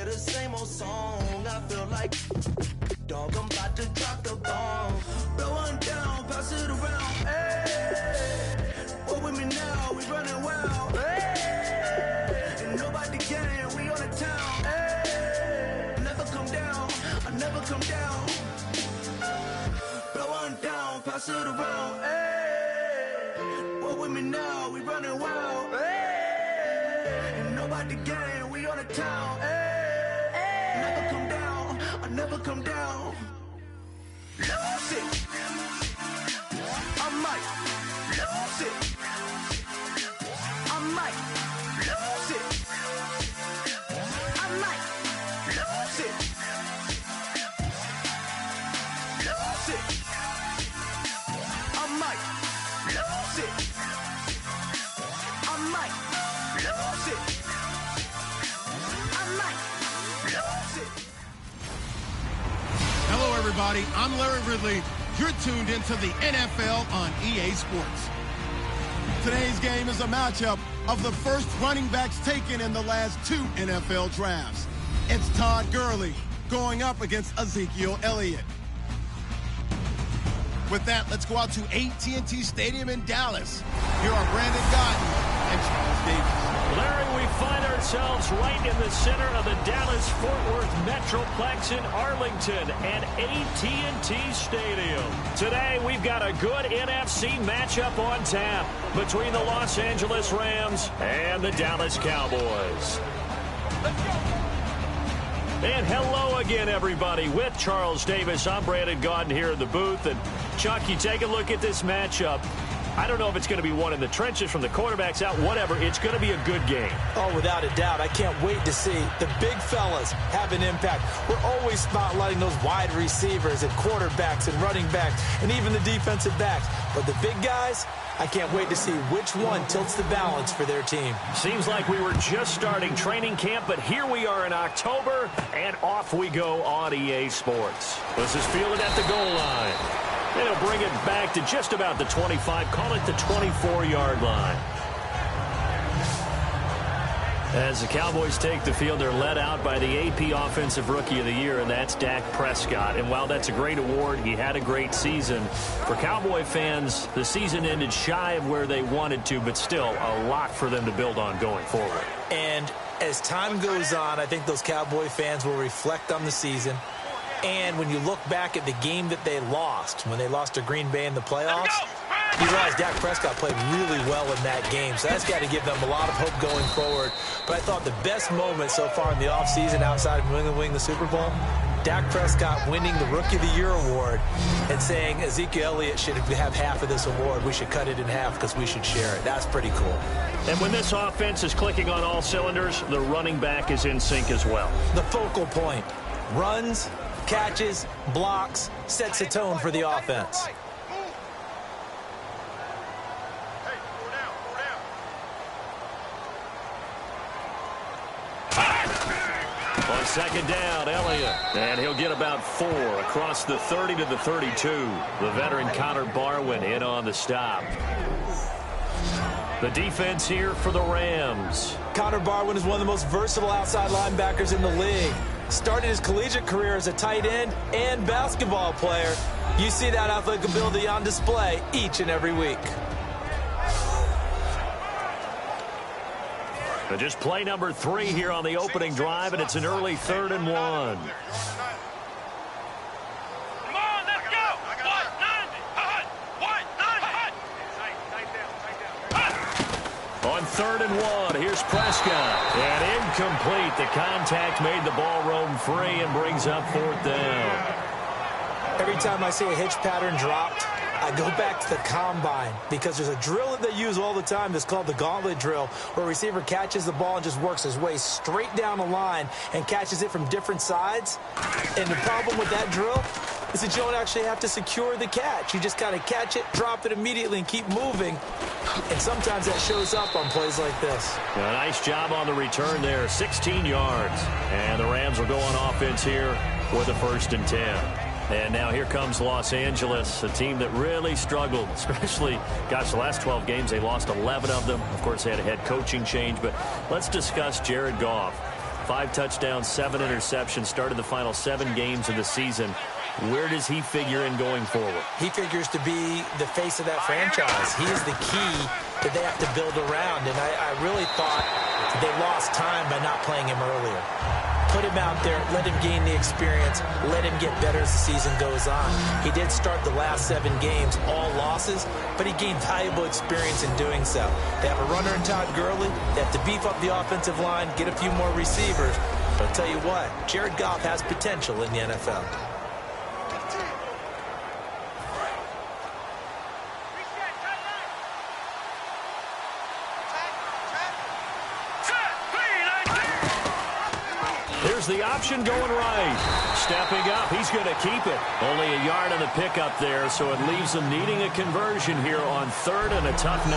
hear the same old song. I feel like, dog, I'm about to drop the bomb. Blow one down, pass it around. Hey, what with me now? We running wild. Hey, and nobody can. We on the town. Hey, never come down. I never come down. Blow one down, pass it around. Hey, what with me now? We running wild. Hey, and nobody can. We on the town. Hey, never come down. I never come down. Lose it. I might lose it. I might lose it. I might lose it. Lose it. I might lose it. I might lose it. I might lose it. Hello, everybody. I'm Larry Ridley. You're tuned into the NFL on EA Sports. Today's game is a matchup of the first running backs taken in the last 2 NFL drafts. It's Todd Gurley going up against Ezekiel Elliott. With that, let's go out to AT&T Stadium in Dallas. Here are Brandon Gaudin and Charles Davis. Larry, we find ourselves right in the center of the Dallas-Fort Worth Metroplex in Arlington and AT&T Stadium. Today, we've got a good NFC matchup on tap between the Los Angeles Rams and the Dallas Cowboys. Let's go. And hello again, everybody. With Charles Davis, I'm Brandon Gaudin here in the booth. And Chuck, you take a look at this matchup. I don't know if it's going to be one in the trenches from the quarterbacks out, whatever. It's going to be a good game. Oh, without a doubt. I can't wait to see the big fellas have an impact. We're always spotlighting those wide receivers and quarterbacks and running backs and even the defensive backs. But the big guys, I can't wait to see which one tilts the balance for their team. Seems like we were just starting training camp, but here we are in October, and off we go on EA Sports. This is fielded at the goal line. And he'll bring it back to just about the 25, call it the 24-yard line. As the Cowboys take the field, they're led out by the AP Offensive Rookie of the Year, and that's Dak Prescott. And while that's a great award, he had a great season. For Cowboy fans, the season ended shy of where they wanted to, but still a lot for them to build on going forward. And as time goes on, I think those Cowboy fans will reflect on the season. And when you look back at the game that they lost, when they lost to Green Bay in the playoffs, you realize Dak Prescott played really well in that game. So that's got to give them a lot of hope going forward. But I thought the best moment so far in the offseason outside of New England winning the Super Bowl, Dak Prescott winning the Rookie of the Year award and saying Ezekiel Elliott should have half of this award. We should cut it in half because we should share it. That's pretty cool. And when this offense is clicking on all cylinders, the running back is in sync as well. The focal point. Runs, catches, blocks, sets the tone for the offense. On second down, Elliott. And he'll get about 4 across the 30 to the 32. The veteran Connor Barwin in on the stop. The defense here for the Rams. Connor Barwin is one of the most versatile outside linebackers in the league. Started his collegiate career as a tight end and basketball player. You see that athletic ability on display each and every week. And just play number 3 here on the opening drive, and it's an early 3rd and 1. Come on, let's go! 190! On 3rd and 1, here's Prescott. And incomplete. The contact made the ball roam free and brings up 4th down. Every time I see a hitch pattern dropped, I go back to the combine because there's a drill that they use all the time that's called the gauntlet drill, where a receiver catches the ball and just works his way straight down the line and catches it from different sides. And the problem with that drill is that you don't actually have to secure the catch. You just kind of catch it, drop it immediately, and keep moving. And sometimes that shows up on plays like this. A nice job on the return there, 16 yards. And the Rams will go on offense here with a 1st and 10. And now here comes Los Angeles, a team that really struggled, especially, gosh, the last 12 games, they lost 11 of them. Of course, they had a head coaching change. But let's discuss Jared Goff. 5 touchdowns, 7 interceptions, started the final 7 games of the season. Where does he figure in going forward? He figures to be the face of that franchise. He is the key that they have to build around, and I really thought they lost time by not playing him earlier. Put him out there, let him gain the experience, let him get better as the season goes on. He did start the last 7 games, all losses, but he gained valuable experience in doing so. They have a runner in Todd Gurley. They have to beef up the offensive line, get a few more receivers. But I'll tell you what, Jared Goff has potential in the NFL. Here's the option going right. Stepping up, he's going to keep it. Only a yard on the pickup there, so it leaves them needing a conversion here on 3rd and a tough 9.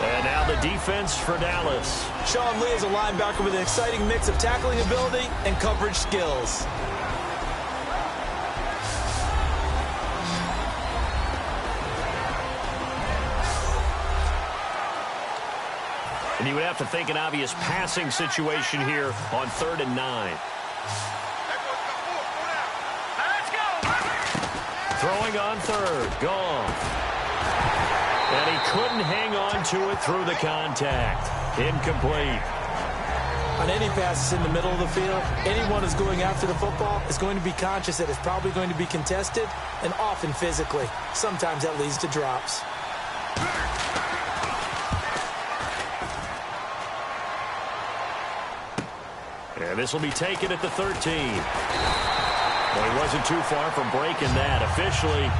And now the defense for Dallas. Sean Lee is a linebacker with an exciting mix of tackling ability and coverage skills. And you would have to think an obvious passing situation here on 3rd and 9. Throwing on 3rd. Goff. And he couldn't hang on to it through the contact. Incomplete. On any passes in the middle of the field, anyone who's going after the football is going to be conscious that it's probably going to be contested, and often physically. Sometimes that leads to drops. And this will be taken at the 13. Well, he wasn't too far from breaking that. Officially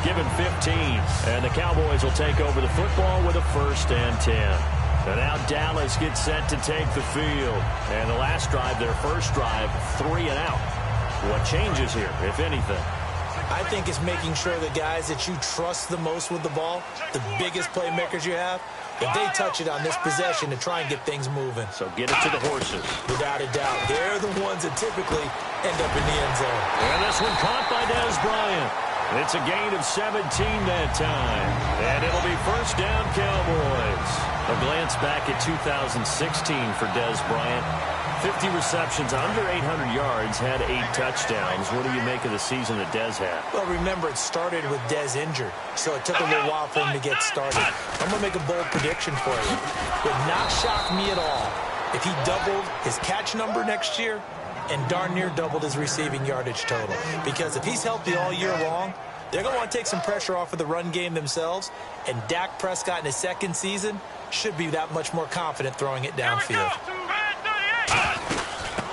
given 15. And the Cowboys will take over the football with a 1st and 10. And now Dallas gets set to take the field. And the last drive, their first drive, 3 and out. What changes here, if anything? I think it's making sure the guys that you trust the most with the ball, the biggest playmakers you have, if they touch it on this possession to try and get things moving. So get it to the horses. Without a doubt. They're the ones that typically end up in the end zone. And this one caught by Dez Bryant. It's a gain of 17 that time. And it'll be 1st down Cowboys. A glance back at 2016 for Dez Bryant. 50 receptions, under 800 yards, had 8 touchdowns. What do you make of the season that Dez had? Well, remember, it started with Dez injured, so it took a little while for him to get started. I'm going to make a bold prediction for you. It would not shock me at all if he doubled his catch number next year and darn near doubled his receiving yardage total. Because if he's healthy all year long, they're going to want to take some pressure off of the run game themselves, and Dak Prescott in his 2nd season should be that much more confident throwing it downfield.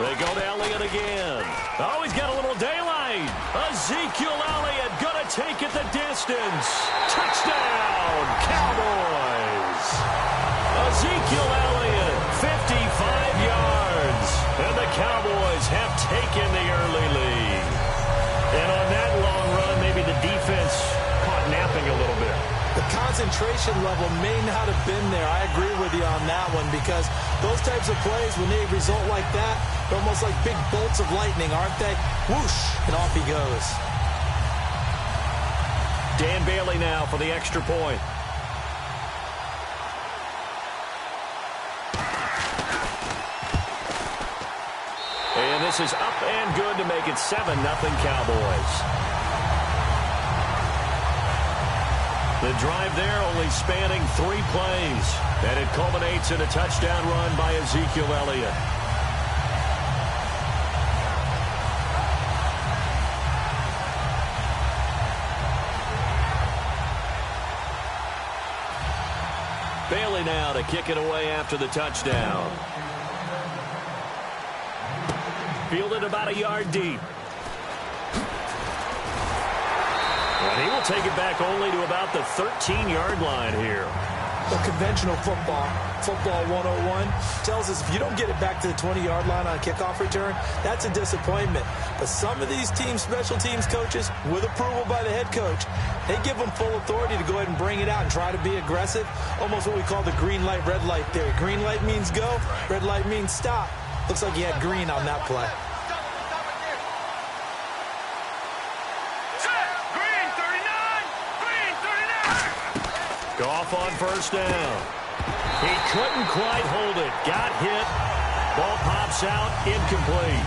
They go to Elliott again. Oh, he's got a little daylight. Ezekiel Elliott going to take it the distance. Touchdown, Cowboys. Ezekiel Elliott, 55 yards. And the Cowboys have taken the early lead. And on that long run, maybe the defense caught napping a little bit. The concentration level may not have been there. I agree with you on that one, because those types of plays, when they result like that, they're almost like big bolts of lightning, aren't they? Whoosh, and off he goes. Dan Bailey now for the extra point. And this is up and good to make it 7-0 Cowboys. The drive there only spanning 3 plays. And it culminates in a touchdown run by Ezekiel Elliott. Bailey now to kick it away after the touchdown. Fielded about a yard deep. And he will take it back only to about the 13-yard line here. The conventional football 101, tells us if you don't get it back to the 20-yard line on a kickoff return, that's a disappointment. But some of these special teams coaches, with approval by the head coach, they give them full authority to go ahead and bring it out and try to be aggressive. Almost what we call the green light, red light theory. Green light means go, red light means stop. Looks like he had green on that play. Goff on 1st down. He couldn't quite hold it. Got hit. Ball pops out, incomplete.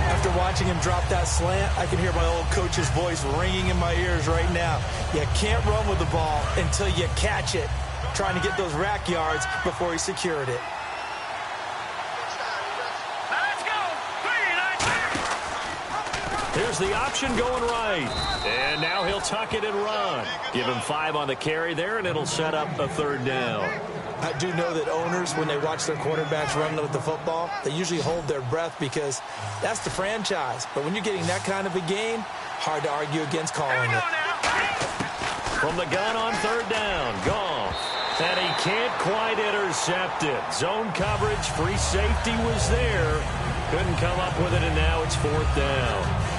After watching him drop that slant, I can hear my old coach's voice ringing in my ears right now. You can't run with the ball until you catch it. Trying to get those rack yards before he secured it. Here's the option going right. And now he'll tuck it and run. Give him 5 on the carry there, and it'll set up a 3rd down. I do know that owners, when they watch their quarterbacks run with the football, they usually hold their breath because that's the franchise. But when you're getting that kind of a game, hard to argue against calling it. From the gun on 3rd down, Goff. And he can't quite intercept it. Zone coverage, free safety was there. Couldn't come up with it, and now it's 4th down.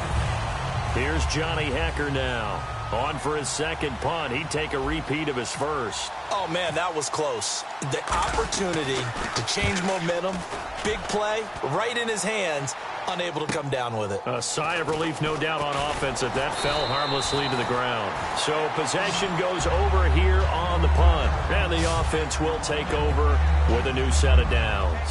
Here's Johnny Hecker now. On for his 2nd punt. He'd take a repeat of his 1st. Oh, man, that was close. The opportunity to change momentum, big play, right in his hands, unable to come down with it. A sigh of relief, no doubt, on offense that fell harmlessly to the ground. So possession goes over here on the punt. And the offense will take over with a new set of downs.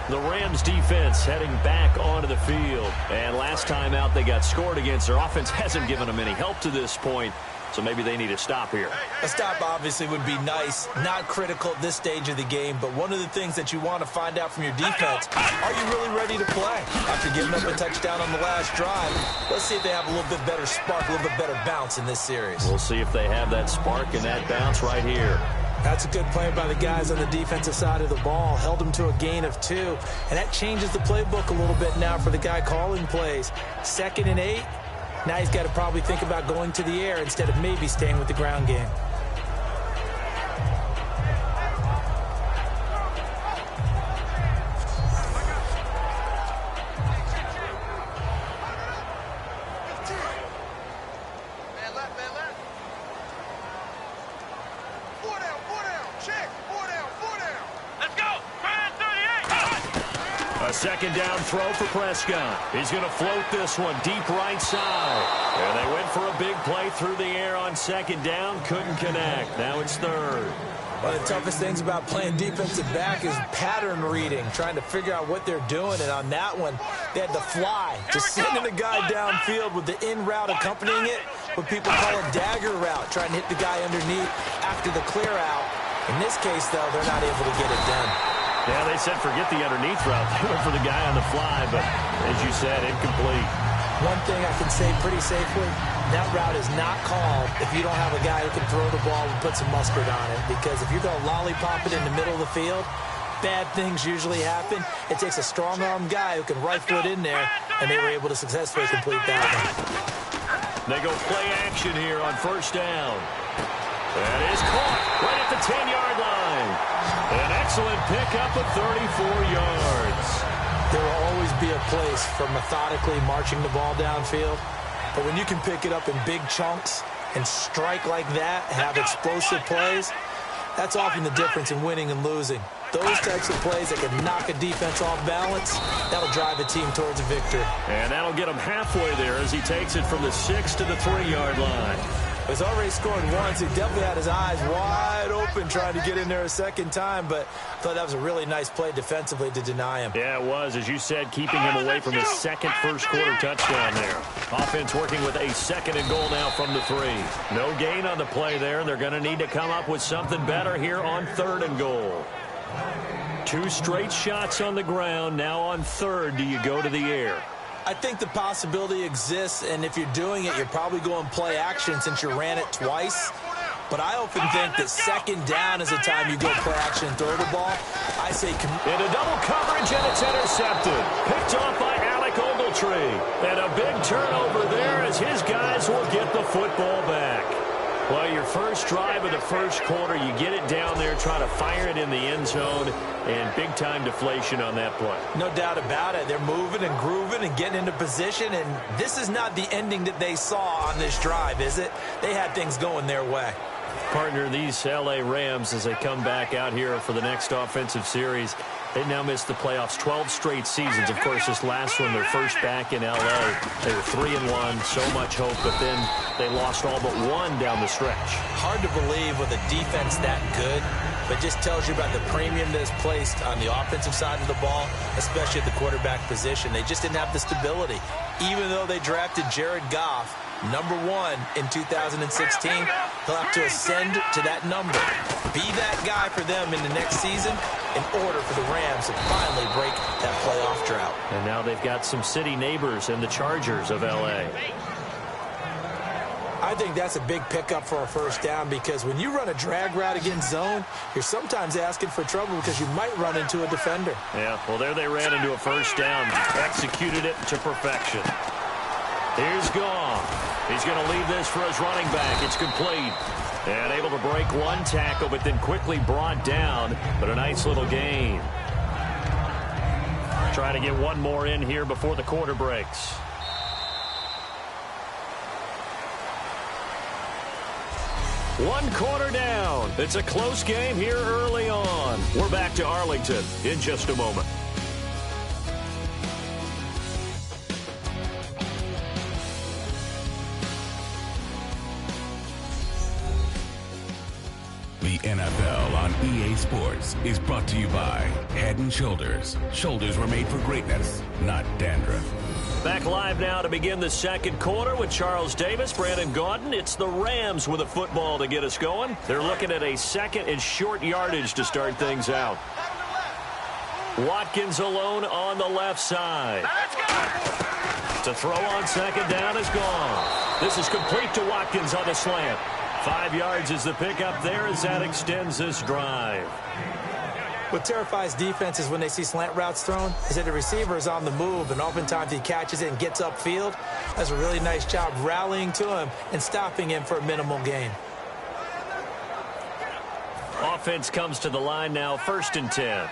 The Rams defense heading back onto the field. And last time out they got scored against. Their offense hasn't given them any help to this point. So maybe they need a stop here. A stop obviously would be nice. Not critical at this stage of the game. But one of the things that you want to find out from your defense, are you really ready to play? After giving up a touchdown on the last drive, let's see if they have a little bit better spark, a little bit better bounce in this series. We'll see if they have that spark and that bounce right here. That's a good play by the guys on the defensive side of the ball. Held them to a gain of 2. And that changes the playbook a little bit now for the guy calling plays. 2nd and 8. Now he's got to probably think about going to the air instead of maybe staying with the ground game. Second down throw for Prescott. He's going to float this one deep right side. And they went for a big play through the air on 2nd down. Couldn't connect. Now it's 3rd. One of the toughest things about playing defensive back is pattern reading, trying to figure out what they're doing. And on that one, they had to fly, just sending the guy downfield with the in route accompanying it, what people call a dagger route, trying to hit the guy underneath after the clear out. In this case, though, they're not able to get it done. Yeah, they said forget the underneath route. They went for the guy on the fly, but as you said, incomplete. One thing I can say pretty safely, that route is not called if you don't have a guy who can throw the ball and put some mustard on it. Because if you're going to lollipop it in the middle of the field, bad things usually happen. It takes a strong-arm guy who can rifle it in there, and they were able to successfully complete that one. They go play action here on 1st down. That is caught right at the 10-yard line. An excellent pickup of 34 yards. There will always be a place for methodically marching the ball downfield. But when you can pick it up in big chunks and strike like that, have explosive plays, that's often the difference in winning and losing. Those types of plays that can knock a defense off balance, that'll drive a team towards a victory. And that'll get him halfway there as he takes it from the 6 to the 3-yard line. He's already scored once. He definitely had his eyes wide open trying to get in there a 2nd time, but I thought that was a really nice play defensively to deny him. Yeah, it was. As you said, keeping him away from his 2nd first-quarter touchdown there. Offense working with a 2nd and goal now from the 3. No gain on the play there. They're going to need to come up with something better here on 3rd and goal. 2 straight shots on the ground. Now on 3rd, do you go to the air? I think the possibility exists, and if you're doing it, you're probably going play action since you ran it twice. But I often think that 2nd down is the time you go play action and throw the ball. I say... Into double coverage, and it's intercepted. Picked off by Alec Ogletree. And a big turnover there as his guys will get the football back. Well, your first drive of the first quarter, you get it down there, try to fire it in the end zone, and big-time deflation on that play. No doubt about it. They're moving and grooving and getting into position, and this is not the ending that they saw on this drive, is it? They had things going their way. Partner, these L.A. Rams, as they come back out here for the next offensive series, They've now missed the playoffs 12 straight seasons. Of course, this last one, their first back in L.A. They were 3-1, so much hope, but then they lost all but one down the stretch. Hard to believe with a defense that good, but just tells you about the premium that is placed on the offensive side of the ball, especially at the quarterback position. They just didn't have the stability. Even though they drafted Jared Goff, #1 in 2016, he'll have to ascend to that number. Be that guy for them in the next season in order for the Rams to finally break that playoff drought. And now they've got some city neighbors in the Chargers of L.A. I think that's a big pickup for a first down because when you run a drag route against zone, you're sometimes asking for trouble because you might run into a defender. Yeah, well, there they ran into a first down, executed it to perfection. Here's Goff. He's going to leave this for his running back. It's complete. And able to break one tackle, but then quickly brought down. But a nice little gain. Trying to get one more in here before the quarter breaks. One quarter down. It's a close game here early on. We're back to Arlington in just a moment. The NFL on EA Sports is brought to you by Head & Shoulders. Shoulders were made for greatness, not dandruff. Back live now to begin the second quarter with Charles Davis, Brandon Gaudin. It's the Rams with a football to get us going. They're looking at a second and short yardage to start things out. Watkins alone on the left side. To throw on second down is gone. This is complete to Watkins on the slant. 5 yards is the pickup there as that extends this drive. What terrifies defenses when they see slant routes thrown is that the receiver is on the move, and oftentimes he catches it and gets upfield. Does a really nice job rallying to him and stopping him for a minimal gain. Offense comes to the line now, 1st and 10.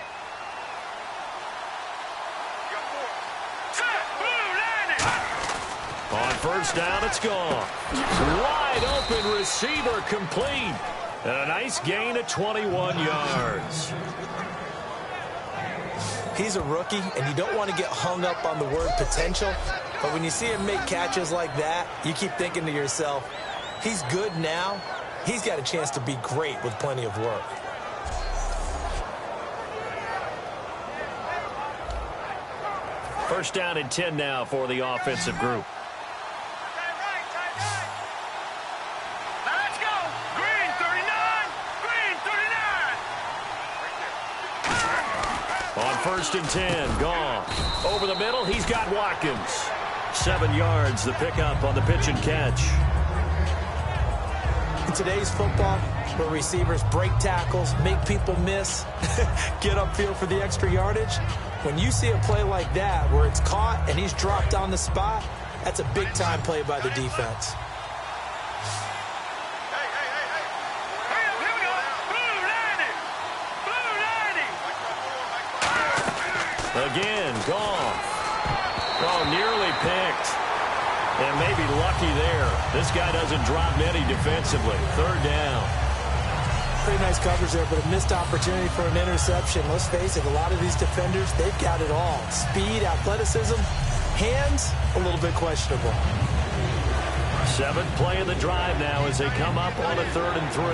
On first down, it's gone. Wide open receiver complete. And a nice gain of 21 yards. He's a rookie, and you don't want to get hung up on the word potential. But when you see him make catches like that, you keep thinking to yourself, he's good now. He's got a chance to be great with plenty of work. First down and 10 now for the offensive group. On 1st and 10, Goff. Over the middle, he's got Watkins. 7 yards, the pickup on the pitch and catch. In today's football, where receivers break tackles, make people miss, get upfield for the extra yardage, when you see a play like that where it's caught and he's dropped on the spot, that's a big-time play by the defense. Again, Goff. Oh, nearly picked. And maybe lucky there. This guy doesn't drop many defensively. 3rd down. Pretty nice coverage there, but a missed opportunity for an interception. Let's face it, a lot of these defenders, they've got it all. Speed, athleticism, hands, a little bit questionable. 7th play of the drive now as they come up on a 3rd and 3.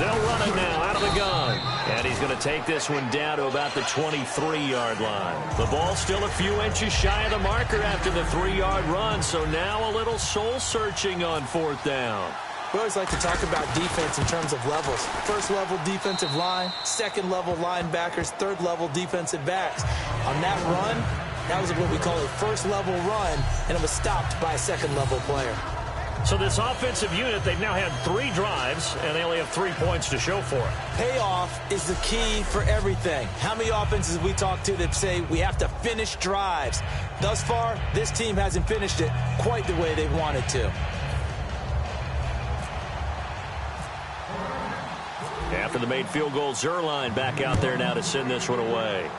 They'll run it now out of the gun. And he's going to take this one down to about the 23-yard line. The ball still a few inches shy of the marker after the 3-yard run, so now a little soul-searching on 4th down. We always like to talk about defense in terms of levels. 1st level defensive line, 2nd level linebackers, 3rd level defensive backs. On that run, that was what we call a 1st level run, and it was stopped by a 2nd level player. So this offensive unit, they've now had 3 drives, and they only have 3 points to show for it. Payoff is the key for everything. How many offenses have we talked to that say we have to finish drives? Thus far, this team hasn't finished it quite the way they wanted to. After the made field goal, Zerline back out there now to send this one away.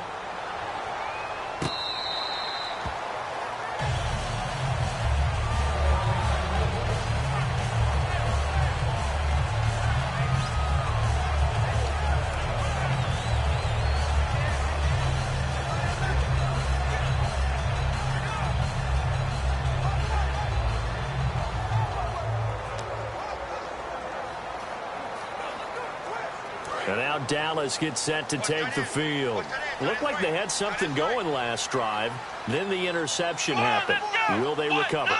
And now Dallas gets set to take the field. Looked like they had something going last drive. Then the interception happened. Will they recover?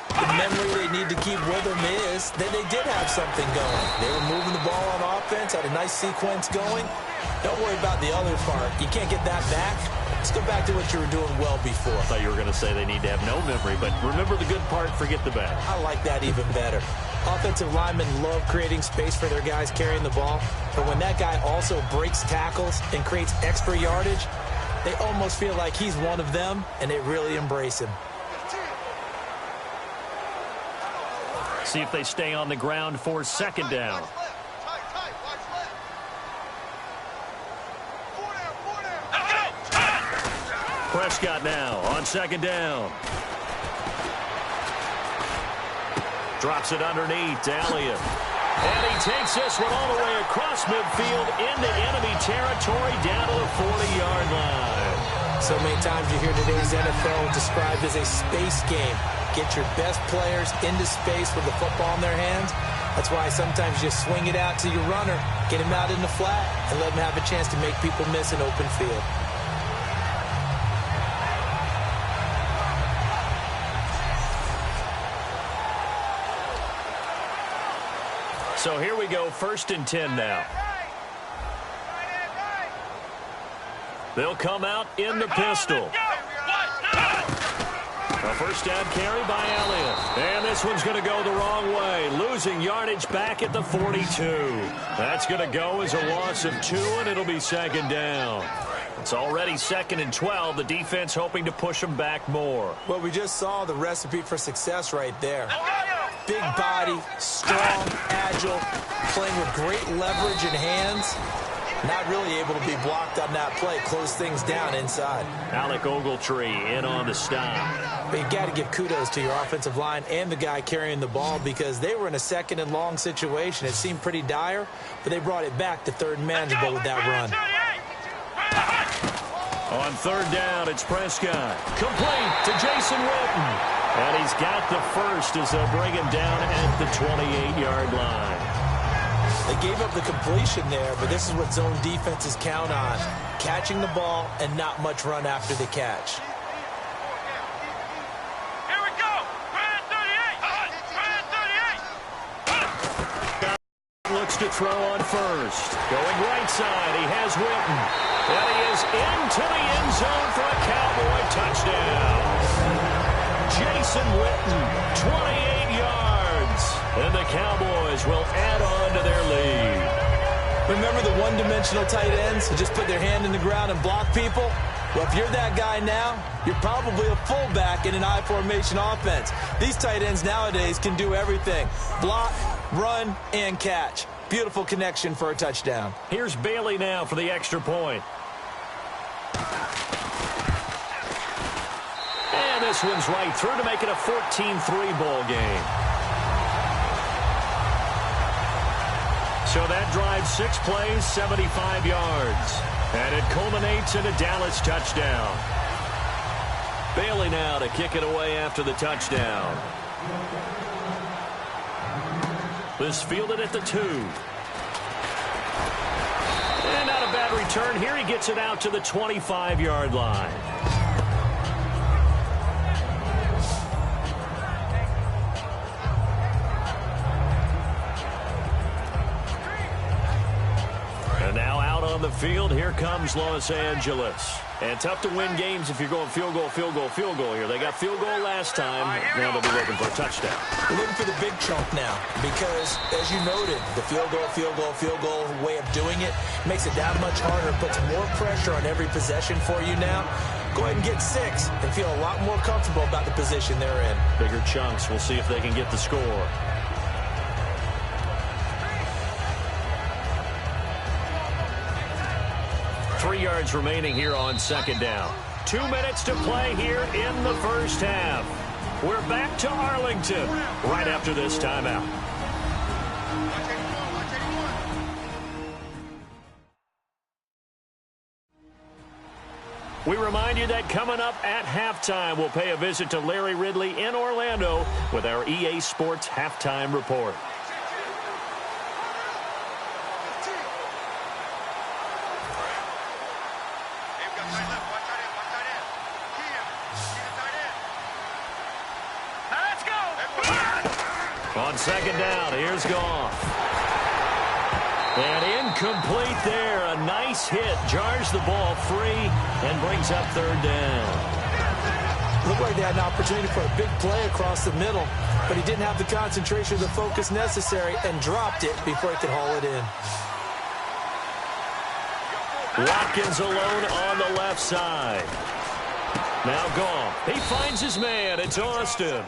The memory they need to keep with them is that they did have something going. They were moving the ball on offense, had a nice sequence going. Don't worry about the other part. You can't get that back. Let's go back to what you were doing well before. I thought you were going to say they need to have no memory, but remember the good part, forget the bad. I like that even better. Offensive linemen love creating space for their guys carrying the ball, but when that guy also breaks tackles and creates extra yardage, they almost feel like he's one of them, and they really embrace him. See if they stay on the ground for second down. Prescott now on second down. Drops it underneath to Elliott. And he takes this one all the way across midfield into enemy territory down to the 40-yard line. So many times you hear today's NFL described as a space game. Get your best players into space with the football in their hands. That's why sometimes you swing it out to your runner, get him out in the flat, and let him have a chance to make people miss an open field. So here we go, 1st and 10 now. They'll come out in the pistol. A first down carry by Elliott. And this one's going to go the wrong way. Losing yardage back at the 42. That's going to go as a loss of 2, and it'll be second down. It's already 2nd and 12. The defense hoping to push them back more. Well, we just saw the recipe for success right there. Big body, strong, agile, playing with great leverage in hands. Not really able to be blocked on that play. Close things down inside. Alec Ogletree in on the stop. But you got to give kudos to your offensive line and the guy carrying the ball because they were in a 2nd and long situation. It seemed pretty dire, but they brought it back to 3rd and manageable with that run. On 3rd down, it's Prescott. Complete to Jason Witten. And he's got the first as they'll bring him down at the 28-yard line. They gave up the completion there, but this is what zone defenses count on. Catching the ball and not much run after the catch. Here we go. Brand 38. Looks to throw on first. Going right side, he has Witten. And he is into the end zone for a Cowboy touchdown. Jason Witten, 28 yards. And the Cowboys will add on to their lead. Remember the one-dimensional tight ends who just put their hand in the ground and block people? Well, if you're that guy now, you're probably a fullback in an I-formation offense. These tight ends nowadays can do everything. Block, run, and catch. Beautiful connection for a touchdown. Here's Bailey now for the extra point. And this one's right through to make it a 14-3 ball game. So that drives 6 plays, 75 yards. And it culminates in a Dallas touchdown. Bailey now to kick it away after the touchdown. This fielded at the 2. And not a bad return. Here he gets it out to the 25-yard line. And now out on the field, here comes Los Angeles. And tough to win games if you're going field goal, field goal, field goal here. They got field goal last time. Now they'll be looking for a touchdown. We're looking for the big chunk now because, as you noted, the field goal, field goal, field goal way of doing it makes it that much harder, puts more pressure on every possession for you now. Go ahead and get 6 and feel a lot more comfortable about the position they're in. Bigger chunks. We'll see if they can get the score. Three yards remaining here on second down. 2 minutes to play here in the first half. We're back to Arlington right after this timeout. We remind you that coming up at halftime, we'll pay a visit to Larry Ridley in Orlando with our EA Sports Halftime Report. On second down, here's Goff. And incomplete there. A nice hit. Jars the ball free and brings up third down. Looked like they had an opportunity for a big play across the middle, but he didn't have the concentration or the focus necessary and dropped it before he could haul it in. Watkins alone on the left side. Now Goff. He finds his man. It's Austin.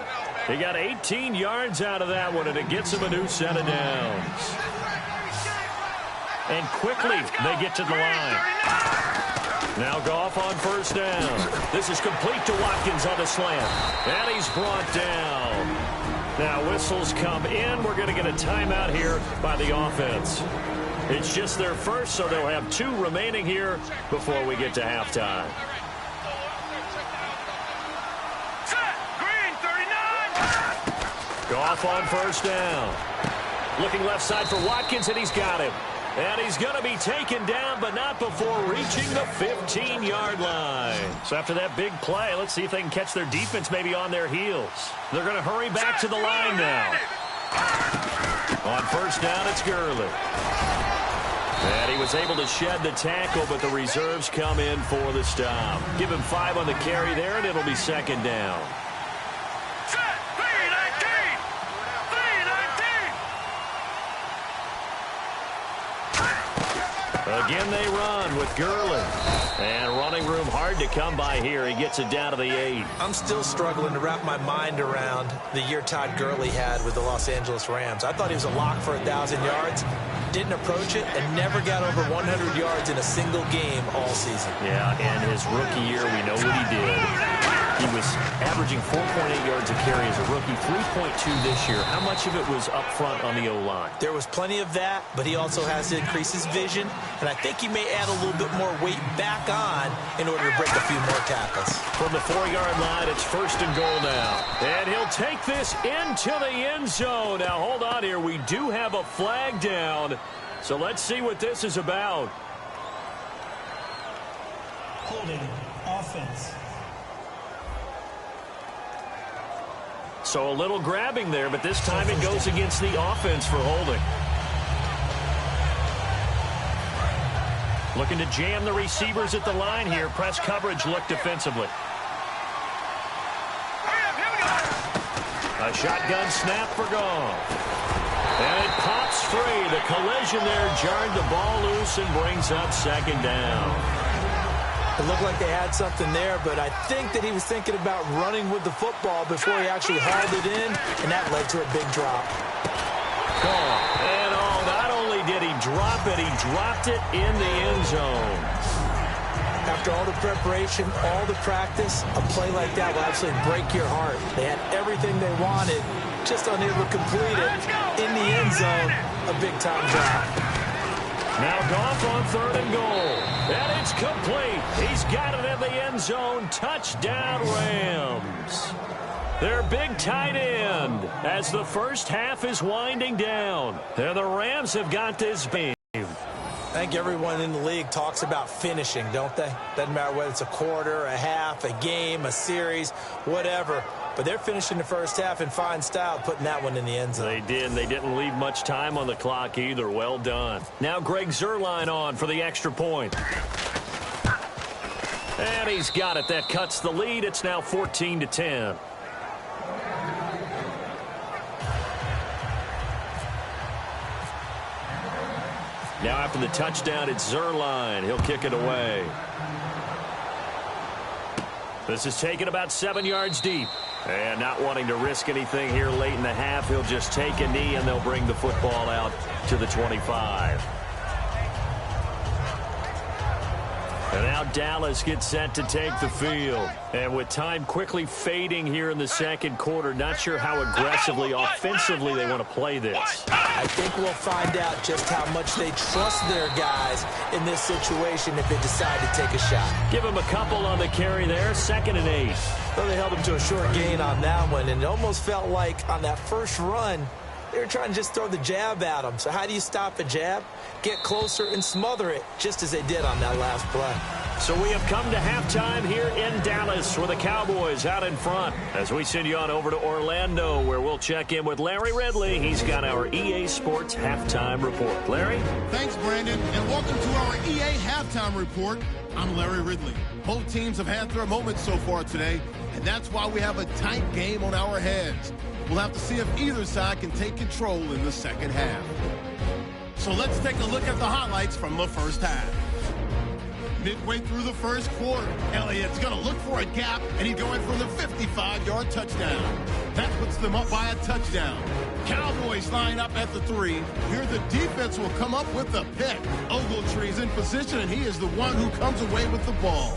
He got 18 yards out of that one, and it gets him a new set of downs. And quickly they get to the line. Now Goff on first down. This is complete to Watkins on the slant. And he's brought down. Now whistles come in. We're going to get a timeout here by the offense. It's just their first, so they'll have 2 remaining here before we get to halftime. Goff on first down. Looking left side for Watkins, and he's got him. And he's going to be taken down, but not before reaching the 15-yard line. So after that big play, let's see if they can catch their defense maybe on their heels. They're going to hurry back to the line now. On first down, it's Gurley. And he was able to shed the tackle, but the reserves come in for the stop. Give him 5 on the carry there, and it'll be second down. Again, they run with Gurley. And running room hard to come by here. He gets it down to the 8. I'm still struggling to wrap my mind around the year Todd Gurley had with the Los Angeles Rams. I thought he was a lock for 1,000 yards. Didn't approach it and never got over 100 yards in a single game all season. Yeah, and his rookie year, we know what he did. He was averaging 4.8 yards a carry as a rookie, 3.2 this year. How much of it was up front on the O-line? There was plenty of that, but he also has to increase his vision, and I think he may add a little bit more weight back on in order to break a few more tackles. From the 4-yard line, it's first and goal now. And he'll take this into the end zone. Now, hold on here. We do have a flag down, so let's see what this is about. Holding offense. So a little grabbing there, but this time it goes against the offense for holding. Looking to jam the receivers at the line here. Press coverage look defensively. A shotgun snap for Goff. And it pops free. The collision there jarred the ball loose and brings up second down. It looked like they had something there, but I think that he was thinking about running with the football before he actually hauled it in, and that led to a big drop. Goff. And not only did he drop it, he dropped it in the end zone. After all the preparation, all the practice, a play like that will absolutely break your heart. They had everything they wanted, just unable to complete it. In the end zone, a big-time drop. Now Goff on third and goal. And it's complete. He's got it in the end zone. Touchdown, Rams. Their big tight end as the first half is winding down. And the Rams have got this game. I think everyone in the league talks about finishing, don't they? Doesn't matter whether it's a quarter, a half, a game, a series, whatever. But they're finishing the first half in fine style, putting that one in the end zone. They did. They didn't leave much time on the clock either. Well done. Now Greg Zuerlein on for the extra point. And he's got it. That cuts the lead. It's now 14-10. Now after the touchdown, it's Zuerlein. He'll kick it away. This is taken about 7 yards deep. And not wanting to risk anything here late in the half, he'll just take a knee and they'll bring the football out to the 25. And now Dallas gets set to take the field. And with time quickly fading here in the second quarter, not sure how aggressively, offensively they want to play this. I think we'll find out just how much they trust their guys in this situation if they decide to take a shot. Give them a couple on the carry there, 2nd and 8. Well, they held them to a short gain on that one, and it almost felt like on that first run, they were trying to just throw the jab at them. So how do you stop a jab? Get closer and smother it, just as they did on that last play. So we have come to halftime here in Dallas with the Cowboys out in front as we send you on over to Orlando where we'll check in with Larry Ridley. He's got our EA Sports halftime report. Larry? Thanks, Brandon, and welcome to our EA halftime report. I'm Larry Ridley. Both teams have had their moments so far today, and that's why we have a tight game on our hands. We'll have to see if either side can take control in the second half. So let's take a look at the highlights from the first half. Midway through the first quarter, Elliott's going to look for a gap, and he's going for the 55-yard touchdown. That puts them up by a touchdown. Cowboys line up at the 3. Here the defense will come up with a pick. Ogletree's in position, and he is the one who comes away with the ball.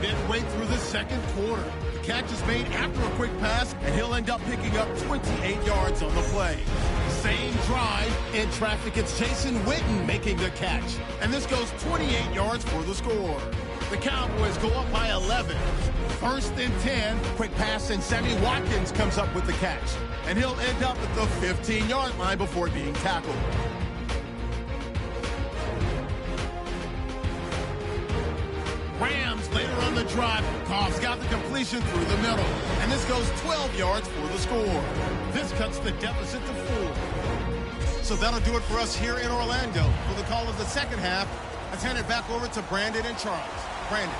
Midway through the second quarter, the catch is made after a quick pass, and he'll end up picking up 28 yards on the play. Same drive, in traffic, it's Jason Witten making the catch. And this goes 28 yards for the score. The Cowboys go up by 11. First and 10, quick pass, and Sammy Watkins comes up with the catch. And he'll end up at the 15-yard line before being tackled. Rams later on the drive. Goff's got the completion through the middle. And this goes 12 yards for the score. This cuts the deficit to 4. So that'll do it for us here in Orlando. For the call of the second half, let's hand it back over to Brandon and Charles. Brandon.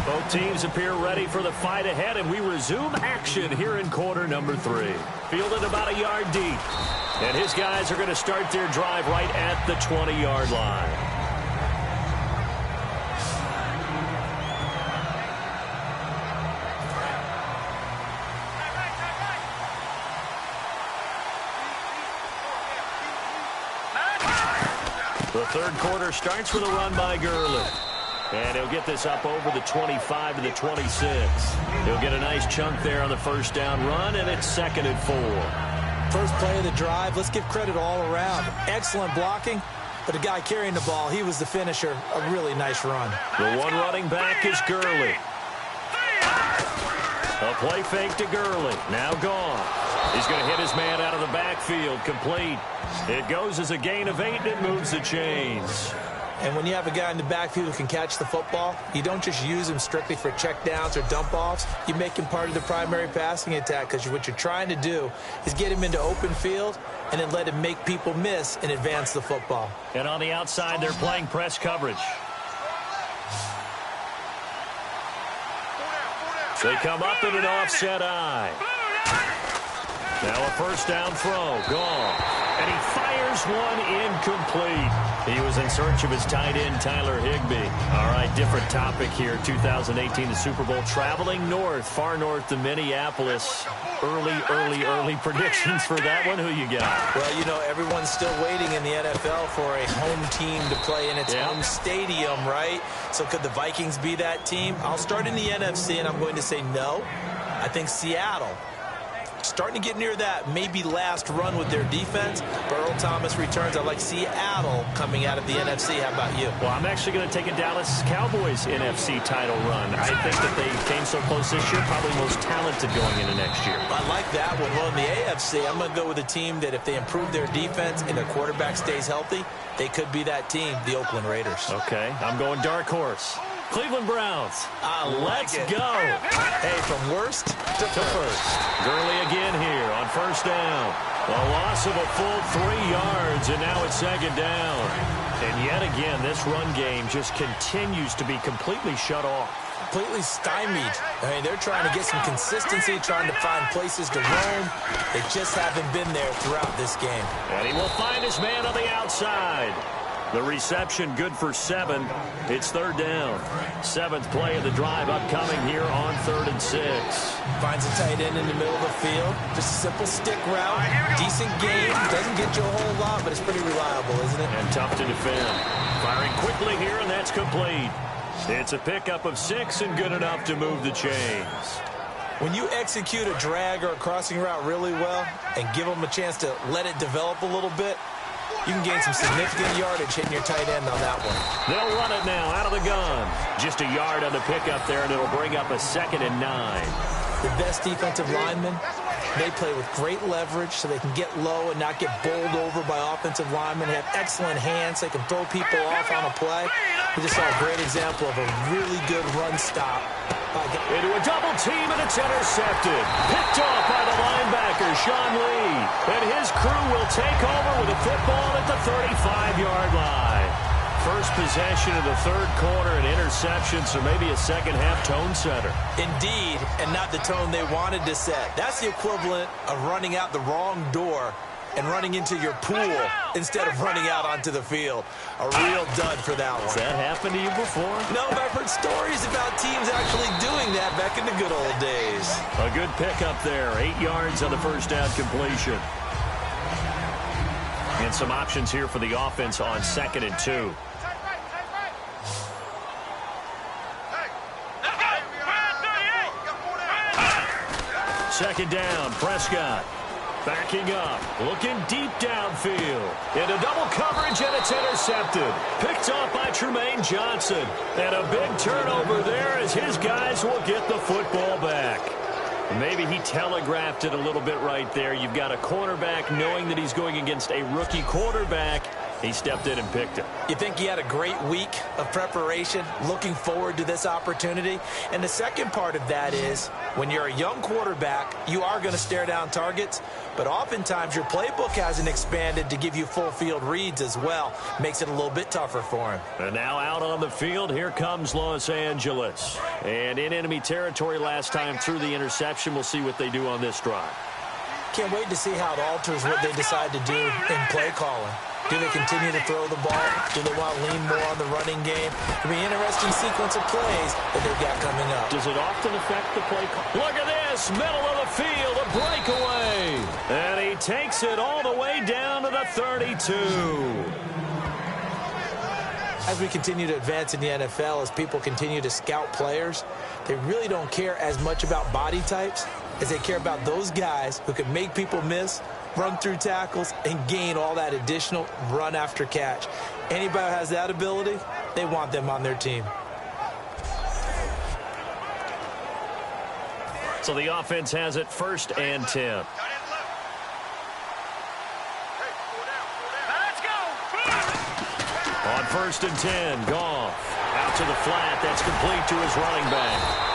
Both teams appear ready for the fight ahead, and we resume action here in quarter number 3. Fielded about a yard deep. And his guys are going to start their drive right at the 20-yard line. The third quarter starts with a run by Gurley. And he'll get this up over the 25 to the 26. He'll get a nice chunk there on the first down run, and it's 2nd and 4. First play of the drive, let's give credit all around. Excellent blocking, but the guy carrying the ball, he was the finisher. A really nice run. The one running back is Gurley. A play fake to Gurley. Now gone. He's going to hit his man out of the backfield. Complete. It goes as a gain of 8, and it moves the chains. And when you have a guy in the backfield who can catch the football, you don't just use him strictly for checkdowns or dump-offs. You make him part of the primary passing attack because what you're trying to do is get him into open field and then let him make people miss and advance the football. And on the outside, they're playing press coverage. They come up in an offset eye. Now a first down throw. Gone. And he fires one incomplete. He was in search of his tight end, Tyler Higbee. All right, different topic here. 2018, the Super Bowl. Traveling north, far north to Minneapolis. Early predictions for that one. Who you got? Well, you know, everyone's still waiting in the NFL for a home team to play in its home stadium, right? So could the Vikings be that team? I'll start in the NFC, and I'm going to say no. I think Seattle, starting to get near that maybe last run with their defense. Earl Thomas returns. I like Seattle coming out of the NFC. How about you? Well, I'm actually going to take a Dallas Cowboys NFC title run. I think that they came so close this year, probably most talented going into next year. I like that one. Well, in the AFC, I'm going to go with a team that if they improve their defense and their quarterback stays healthy, they could be that team, the Oakland Raiders. Okay, I'm going dark horse. Cleveland Browns. Let's go. Hey, from worst to first. Gurley again here on first down. A loss of a full 3 yards, and now it's 2nd down. And yet again, this run game just continues to be completely shut off. Completely stymied. I mean, they're trying to get some consistency, trying to find places to roam. They just haven't been there throughout this game. And he will find his man on the outside. The reception good for 7. It's 3rd down. 7th play of the drive upcoming here on 3rd and 6. Finds a tight end in the middle of the field. Just a simple stick route. Decent game. Doesn't get you a whole lot, but it's pretty reliable, isn't it? And tough to defend. Firing quickly here, and that's complete. It's a pickup of 6 and good enough to move the chains. When you execute a drag or a crossing route really well and give them a chance to let it develop a little bit, you can gain some significant yardage hitting your tight end on that one. They'll run it now out of the gun. Just a yard on the pickup there, and it'll bring up a 2nd and 9. The best defensive lineman They play with great leverage so they can get low and not get bowled over by offensive linemen. They have excellent hands. They can throw people off on a play. We just saw a great example of a really good run stop. Into a double team, and it's intercepted. Picked off by the linebacker, Sean Lee. And his crew will take over with a football at the 35-yard line. First possession of the third quarter, an interception, so maybe a second-half tone setter. Indeed, and not the tone they wanted to set. That's the equivalent of running out the wrong door and running into your pool instead of running out onto the field. A real dud for that one. Has that happened to you before? No, but I've heard stories about teams actually doing that back in the good old days. A good pickup there. 8 yards on the first down completion. And some options here for the offense on 2nd and 2. Second down, Prescott. Backing up, looking deep downfield. Into double coverage, and it's intercepted. Picked off by Trumaine Johnson. And a big turnover there as his guys will get the football back. Maybe he telegraphed it a little bit right there. You've got a cornerback knowing that he's going against a rookie quarterback. He stepped in and picked it. You think he had a great week of preparation, looking forward to this opportunity? And the second part of that is, when you're a young quarterback, you are going to stare down targets, but oftentimes your playbook hasn't expanded to give you full field reads as well. Makes it a little bit tougher for him. And now out on the field, here comes Los Angeles. And in enemy territory last time through the interception. We'll see what they do on this drive. Can't wait to see how it alters what they decide to do in play calling. Do they continue to throw the ball? Do they want to lean more on the running game? It'll be an interesting sequence of plays that they've got coming up. Does it often affect the play call? Look at this, middle of the field, a breakaway. And he takes it all the way down to the 32. As we continue to advance in the NFL, as people continue to scout players, they really don't care as much about body types as they care about those guys who can make people miss, run through tackles, and gain all that additional run after catch. Anybody who has that ability, they want them on their team. So the offense has it 1st and 10. On 1st and 10, Goff out to the flat. That's complete to his running back.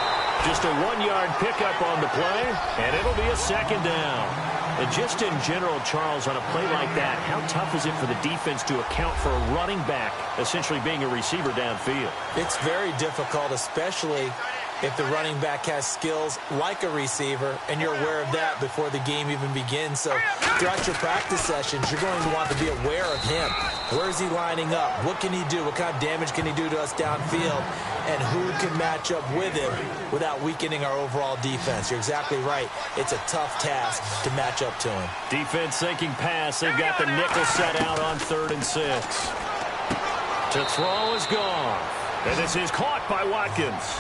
Just a 1-yard pickup on the play, and it'll be a 2nd down. And just in general, Charles, on a play like that, how tough is it for the defense to account for a running back essentially being a receiver downfield? It's very difficult, especially if the running back has skills like a receiver, and you're aware of that before the game even begins. So throughout your practice sessions, you're going to want to be aware of him. Where is he lining up? What can he do? What kind of damage can he do to us downfield? And who can match up with him without weakening our overall defense? You're exactly right. It's a tough task to match up to him. Defense thinking pass. They've got the nickel set out on 3rd and 6. To throw is gone. And this is caught by Watkins.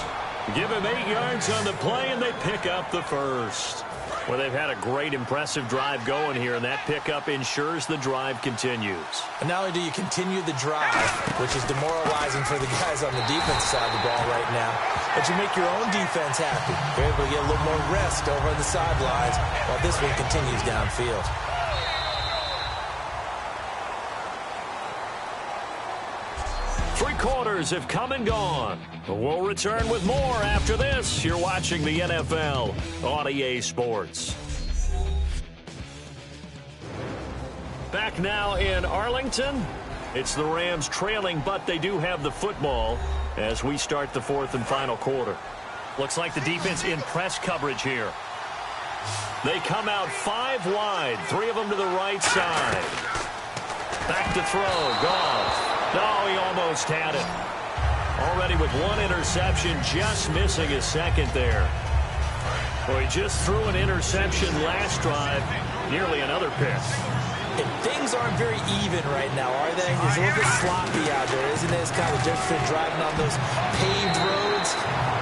Give him 8 yards on the play, and they pick up the first. Well, they've had a great, impressive drive going here, and that pickup ensures the drive continues. And not only do you continue the drive, which is demoralizing for the guys on the defensive side of the ball right now, but you make your own defense happy. You're able to get a little more rest over on the sidelines while this one continues downfield. Three quarters have come and gone. We'll return with more after this. You're watching the NFL on EA Sports. Back now in Arlington. It's the Rams trailing, but they do have the football as we start the 4th and final quarter. Looks like the defense in press coverage here. They come out 5 wide, 3 of them to the right side. Back to throw, Goff. No, he almost had it. Already with 1 interception, just missing his 2nd there. Well, he just threw an interception last drive, nearly another pick. And things aren't very even right now, are they? It's a little bit sloppy out there, isn't it? It's kind of different driving on those paved roads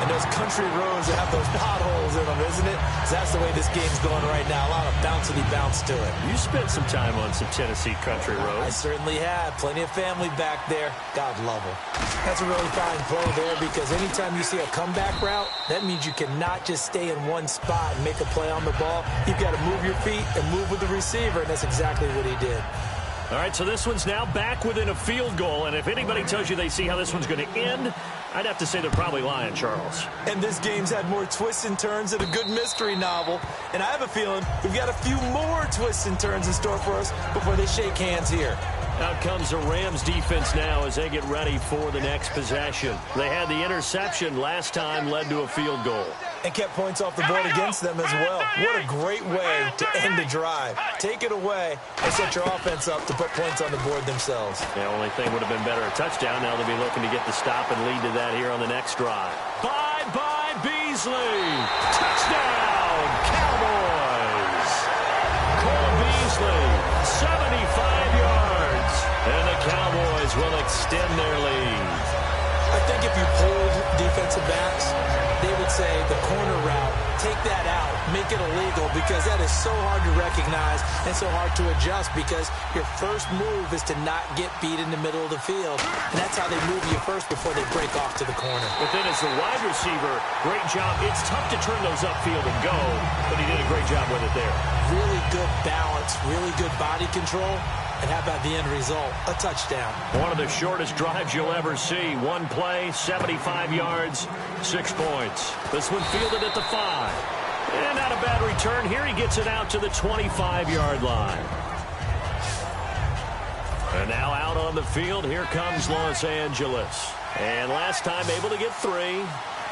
And those country roads that have those potholes in them, isn't it? So that's the way this game's going right now. A lot of bouncy bounce to it. You spent some time on some Tennessee country roads. I certainly have. Plenty of family back there. God love them. That's a really fine play there because anytime you see a comeback route, that means you cannot just stay in one spot and make a play on the ball. You've got to move your feet and move with the receiver, and that's exactly what he did. All right, so this one's now back within a field goal, and if anybody tells you they see how this one's going to end, I'd have to say they're probably lying, Charles. And this game's had more twists and turns than a good mystery novel, and I have a feeling we've got a few more twists and turns in store for us before they shake hands here. Out comes the Rams defense now as they get ready for the next possession. They had the interception last time, led to a field goal. And kept points off the board against them as well. What a great way to end a drive. Take it away and set your offense up to put points on the board themselves. The only thing would have been better a touchdown. Now they'll be looking to get the stop and lead to that here on the next drive. Bye-bye, Beasley. Touchdown, Cowboys. Cole Beasley, 75 yards. And the Cowboys will extend their lead. I think if you pulled defensive backs, they would say the corner route, take that out, make it illegal, because that is so hard to recognize and so hard to adjust because your first move is to not get beat in the middle of the field. And that's how they move you first before they break off to the corner. But then as the wide receiver, great job. It's tough to turn those upfield and go, but he did a great job with it there. Really good balance, really good body control. And how about the end result? A touchdown. One of the shortest drives you'll ever see. One play, 75 yards, 6 points. This one fielded at the 5. And not a bad return. Here he gets it out to the 25-yard line. And now out on the field, here comes Los Angeles. And last time able to get 3.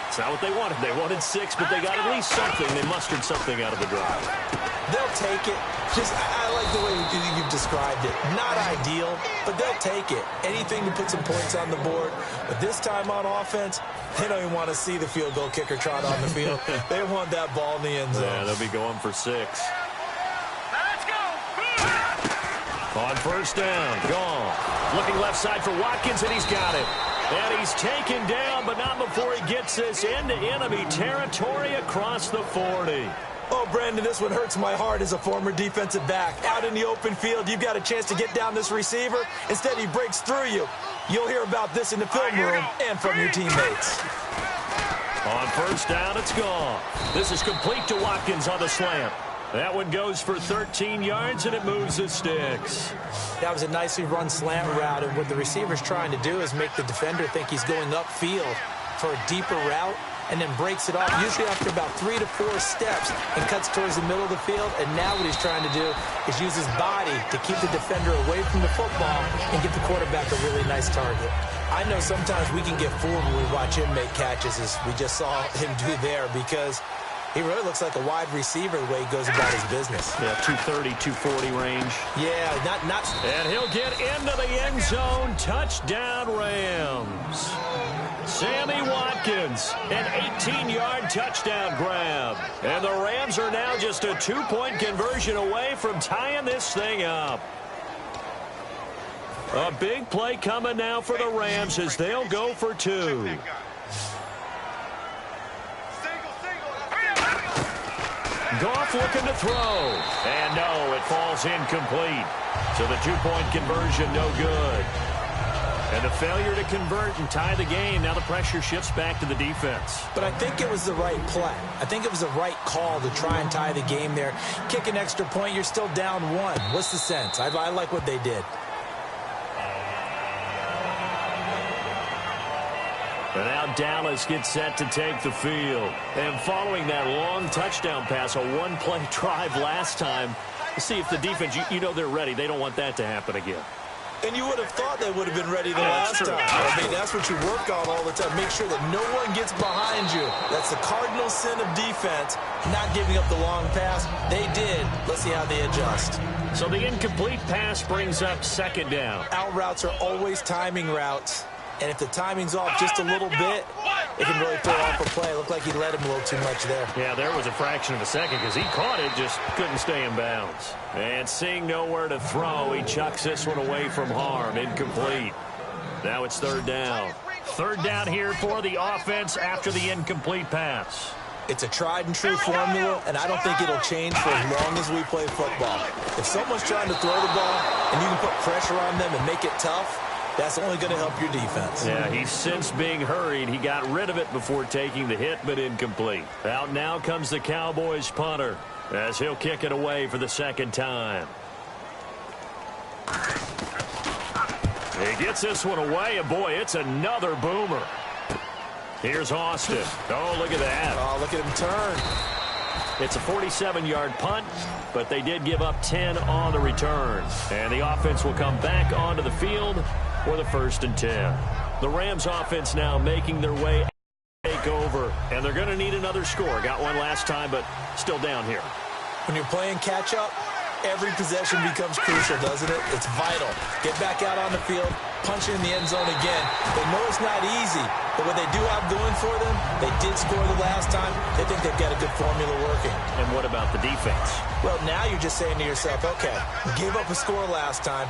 It's not what they wanted. They wanted 6, but they got at least something. They mustered something out of the drive. They'll take it. I like the way you've described it. Not ideal, but they'll take it. Anything to put some points on the board. But this time on offense, they don't even want to see the field goal kicker trot on the field. They want that ball in the end zone. Yeah, they'll be going for 6. Let's go. On first down, gone. Looking left side for Watkins, and he's got it. And he's taken down, but not before he gets this into enemy territory across the 40. Oh, Brandon, this one hurts my heart as a former defensive back. Out in the open field, you've got a chance to get down this receiver. Instead, he breaks through you. You'll hear about this in the film room and from your teammates. On first down, it's gone. This is complete to Watkins on the slant. That one goes for 13 yards, and it moves the sticks. That was a nicely run slant route, and what the receiver's trying to do is make the defender think he's going upfield for a deeper route, and then breaks it off, usually after about 3 to 4 steps, and cuts towards the middle of the field. And now what he's trying to do is use his body to keep the defender away from the football and give the quarterback a really nice target. I know sometimes we can get fooled when we watch him make catches, as we just saw him do there, because he really looks like a wide receiver the way he goes about his business. Yeah, 230, 240 range. Yeah, not. And he'll get into the end zone. Touchdown, Rams. Sammy Watkins, an 18-yard touchdown grab. And the Rams are now just a 2-point conversion away from tying this thing up. A big play coming now for the Rams as they'll go for 2. Goff looking to throw. And no, it falls incomplete. So the 2-point conversion no good. And the failure to convert and tie the game. Now the pressure shifts back to the defense. But I think it was the right play. I think it was the right call to try and tie the game there. Kick an extra point, you're still down 1. What's the sense? I like what they did. And now Dallas gets set to take the field. And following that long touchdown pass, a 1-play drive last time, to see if the defense, you know they're ready. They don't want that to happen again. And you would have thought they would have been ready the last time. I mean, that's what you work on all the time. Make sure that no one gets behind you. That's the cardinal sin of defense, not giving up the long pass. They did. Let's see how they adjust. So the incomplete pass brings up 2nd down. Out routes are always timing routes. And if the timing's off just a little bit, it can really throw off a play. It looked like he led him a little too much there. Yeah, there was a fraction of a second because he caught it, just couldn't stay in bounds. And seeing nowhere to throw, he chucks this one away from harm. Incomplete. Now it's 3rd down. Third down here for the offense after the incomplete pass. It's a tried-and-true formula, and I don't think it'll change for as long as we play football. If someone's trying to throw the ball and you can put pressure on them and make it tough, that's only going to help your defense. Yeah, he's since being hurried. He got rid of it before taking the hit, but incomplete. Out now comes the Cowboys punter as he'll kick it away for the second time. He gets this one away, and boy, it's another boomer. Here's Austin. Oh, look at that. Oh, look at him turn. It's a 47-yard punt, but they did give up 10 on the return. And the offense will come back onto the field for the 1st and 10. The Rams offense now making their way take over, and they're going to need another score. Got one last time, but still down here. When you're playing catch-up, every possession becomes crucial, doesn't it? It's vital. Get back out on the field, punch it in the end zone again. They know it's not easy, but what they do have going for them, they did score the last time. They think they've got a good formula working. And what about the defense? Well, now you're just saying to yourself, okay, we gave up a score last time.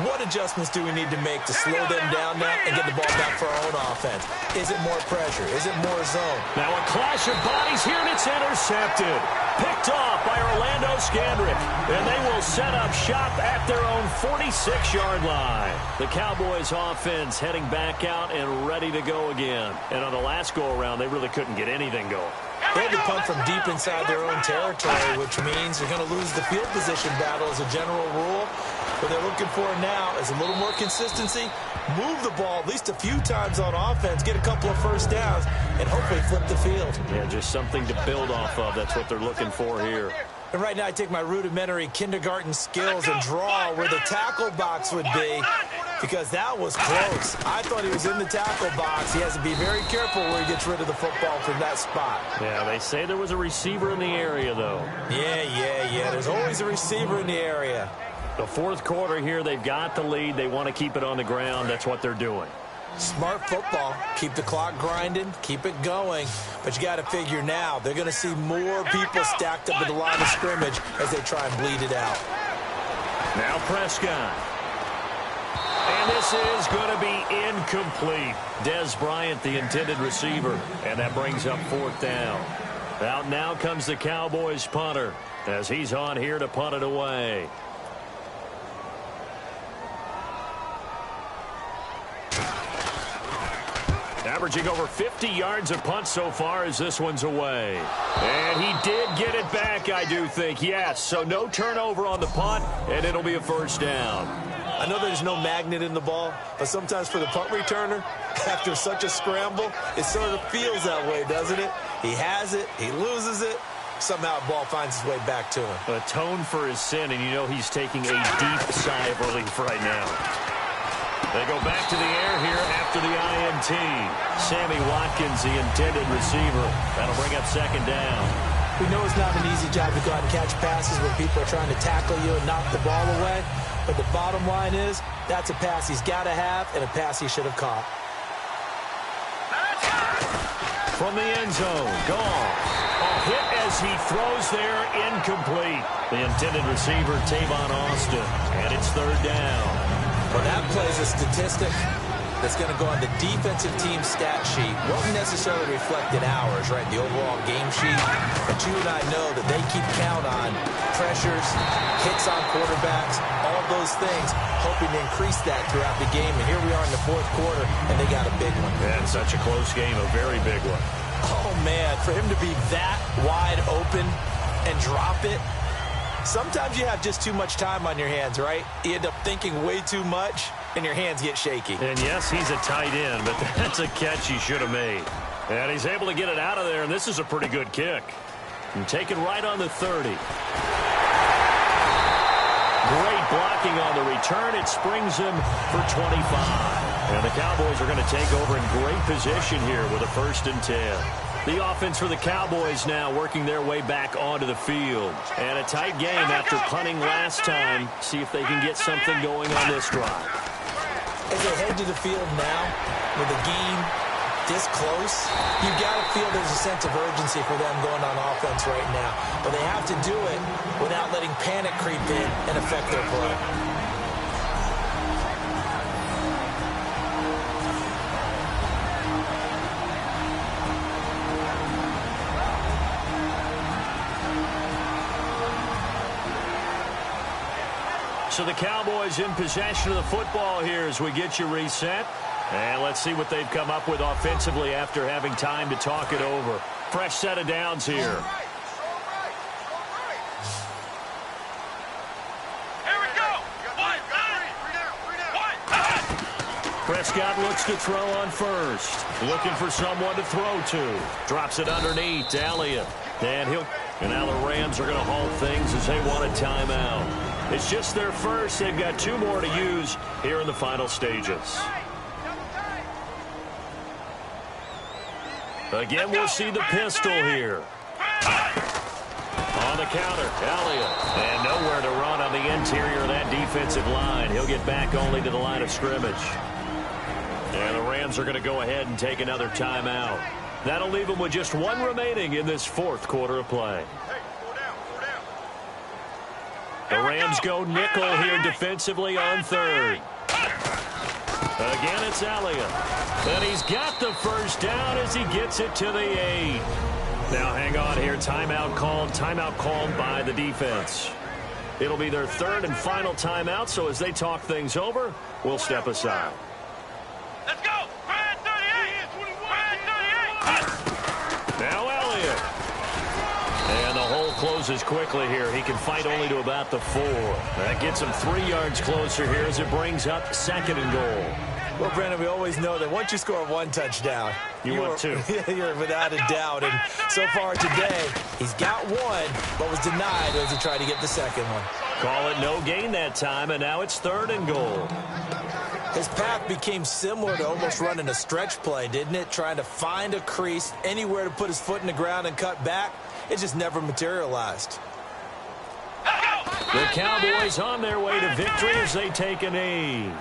What adjustments do we need to make to slow them down now and get the ball back for our own offense? Is it more pressure? Is it more zone? Now a clash of bodies here, and it's intercepted. Picked off by Orlando Scandrick. And they will set up shop at their own 46-yard line. The Cowboys offense heading back out and ready to go again. And on the last go-around, they really couldn't get anything going. They had to punt from deep inside their own territory, which means they're going to lose the field position battle as a general rule. What they're looking for now is a little more consistency, move the ball at least a few times on offense, get a couple of first downs, and hopefully flip the field. Yeah, just something to build off of. That's what they're looking for here. And right now I take my rudimentary kindergarten skills and draw where the tackle box would be, because that was close. I thought he was in the tackle box. He has to be very careful where he gets rid of the football from that spot. Yeah, they say there was a receiver in the area, though. Yeah. There's always a receiver in the area. The fourth quarter here, they've got the lead. They want to keep it on the ground. That's what they're doing. Smart football. Keep the clock grinding. Keep it going. But you got to figure now, they're going to see more people stacked up at the line of scrimmage as they try and bleed it out. Now Prescott. And this is going to be incomplete. Dez Bryant, the intended receiver. And that brings up 4th down. Out now comes the Cowboys punter as he's on here to punt it away. Averaging over 50 yards of punt so far as this one's away. And he did get it back, I do think. Yes, so no turnover on the punt, and it'll be a 1st down. I know there's no magnet in the ball, but sometimes for the punt returner, after such a scramble, it sort of feels that way, doesn't it? He has it, he loses it, somehow the ball finds its way back to him. Atone for his sin, and you know he's taking a deep sigh of relief right now. They go back to the air here after the INT. Sammy Watkins, the intended receiver. That'll bring up 2nd down. We know it's not an easy job to go out and catch passes when people are trying to tackle you and knock the ball away. But the bottom line is, that's a pass he's got to have and a pass he should have caught. From the end zone, gone. A hit as he throws there, incomplete. The intended receiver, Tavon Austin. And it's 3rd down. Well, that plays a statistic that's going to go on the defensive team stat sheet. Won't necessarily reflect in ours, right, the overall game sheet. But you and I know that they keep count on pressures, hits on quarterbacks, all of those things, hoping to increase that throughout the game. And here we are in the 4th quarter, and they got a big one. And such a close game, a very big one. Oh, man, for him to be that wide open and drop it, sometimes you have just too much time on your hands, right? You end up thinking way too much, and your hands get shaky. And yes, he's a tight end, but that's a catch he should have made. And he's able to get it out of there, and this is a pretty good kick. And taken right on the 30. Great blocking on the return. It springs him for 25. And the Cowboys are going to take over in great position here with a 1st and 10. The offense for the Cowboys now working their way back onto the field. And a tight game after punting last time. See if they can get something going on this drive. As they head to the field now, with the game this close, you've got to feel there's a sense of urgency for them going on offense right now. But they have to do it without letting panic creep in and affect their play. So the Cowboys in possession of the football here as we get you reset. And let's see what they've come up with offensively after having time to talk it over. Fresh set of downs here. Prescott looks to throw on first. Looking for someone to throw to. Drops it underneath to Elliott. And now the Rams are going to halt things as they want a timeout. It's just their first. They've got 2 more to use here in the final stages. Again, we'll see the pistol here. On the counter, Elliott. And nowhere to run on the interior of that defensive line. He'll get back only to the line of scrimmage. And the Rams are going to go ahead and take another timeout. That'll leave them with just 1 remaining in this 4th quarter of play. The Rams go nickel here defensively on 3rd. Again, it's Elliott. And he's got the first down as he gets it to the 8. Now, hang on here. Timeout called by the defense. It'll be their 3rd and final timeout, so as they talk things over, we'll step aside. Let's go! Red 38! Red 38! Now Elliott. And the hole closes quickly here. He can fight only to about the 4. That gets him 3 yards closer here as it brings up 2nd and goal. Well, Brandon, we always know that once you score 1 touchdown, you want 2. You're without a doubt. And so far today, he's got 1, but was denied as he tried to get the 2nd one. Call it no gain that time, and now it's 3rd and goal. His path became similar to almost running a stretch play, didn't it? Trying to find a crease, anywhere to put his foot in the ground and cut back. It just never materialized. The Cowboys on their way to victory as they take a knee.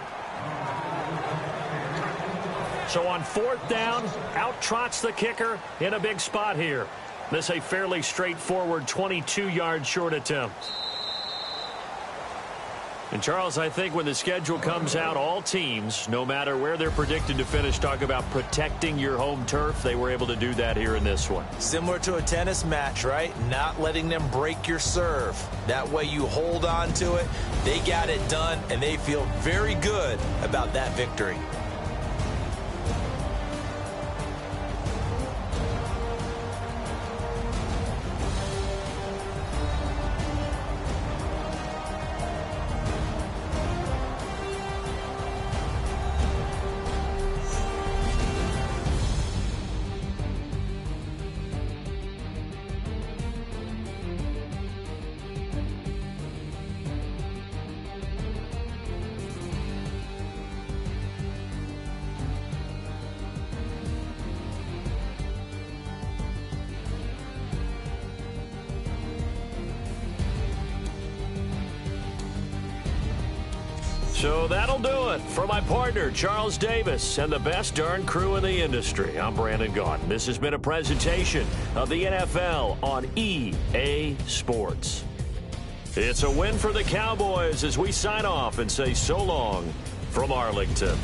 So on 4th down, out trots the kicker in a big spot here. This a fairly straightforward 22-yard short attempt. And, Charles, I think when the schedule comes out, all teams, no matter where they're predicted to finish, talk about protecting your home turf. They were able to do that here in this one. Similar to a tennis match, right? Not letting them break your serve. That way you hold on to it. They got it done, and they feel very good about that victory. So that'll do it for my partner, Charles Davis, and the best darn crew in the industry. I'm Brandon Gaudin. This has been a presentation of the NFL on EA Sports. It's a win for the Cowboys as we sign off and say so long from Arlington.